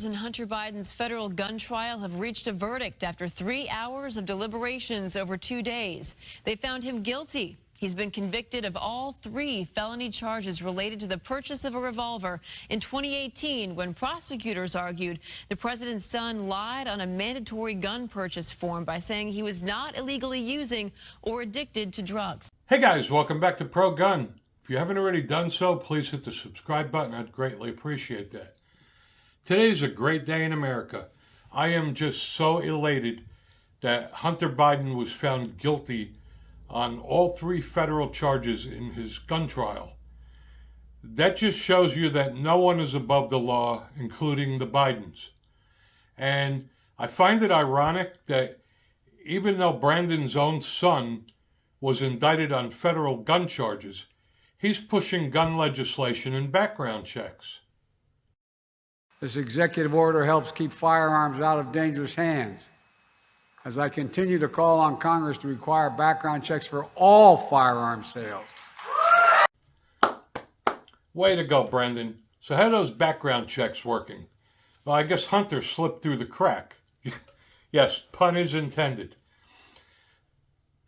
jurors in Hunter Biden's federal gun trial have reached a verdict after 3 hours of deliberations over 2 days. They found him guilty. He's been convicted of all 3 felony charges related to the purchase of a revolver in 2018 when prosecutors argued the president's son lied on a mandatory gun purchase form by saying he was not illegally using or addicted to drugs. Hey guys, welcome back to Pro Gun. If you haven't already done so, please hit the subscribe button. I'd greatly appreciate that. Today's a great day in America. I am just so elated that Hunter Biden was found guilty on all 3 federal charges in his gun trial. That just shows you that no one is above the law, including the Bidens. And I find it ironic that even though Brandon's own son was indicted on federal gun charges, he's pushing gun legislation and background checks. This executive order helps keep firearms out of dangerous hands, as I continue to call on Congress to require background checks for all firearm sales. Way to go, Brandon. So how are those background checks working? Well, I guess Hunter slipped through the crack. Yes, pun is intended.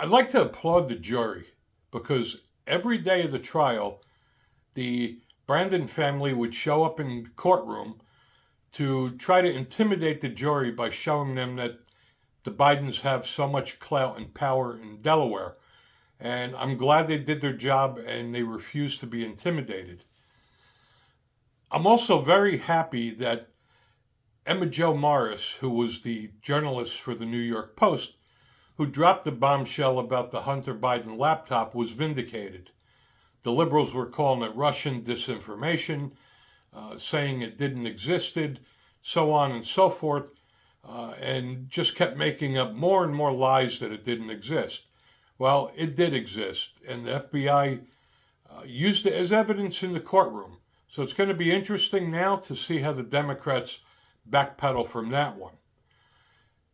I'd like to applaud the jury because every day of the trial, the Brandon family would show up in the courtroom to try to intimidate the jury by showing them that the Bidens have so much clout and power in Delaware. And I'm glad they did their job and they refused to be intimidated. I'm also very happy that Emma Jo Morris, who was the journalist for the New York Post, who dropped the bombshell about the Hunter Biden laptop, was vindicated. The liberals were calling it Russian disinformation, saying it didn't existed, so on and so forth, and just kept making up more and more lies that it didn't exist. Well, it did exist, and the FBI used it as evidence in the courtroom. So it's going to be interesting now to see how the Democrats backpedal from that one.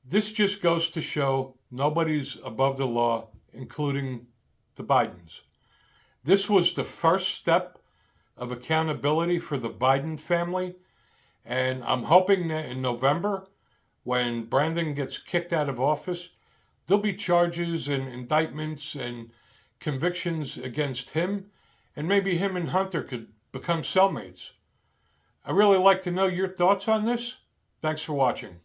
This just goes to show nobody's above the law, including the Bidens. This was the first step of accountability for the Biden family, and I'm hoping that in November, when Brandon gets kicked out of office, there'll be charges and indictments and convictions against him, and maybe him and Hunter could become cellmates. I'd really like to know your thoughts on this. Thanks for watching.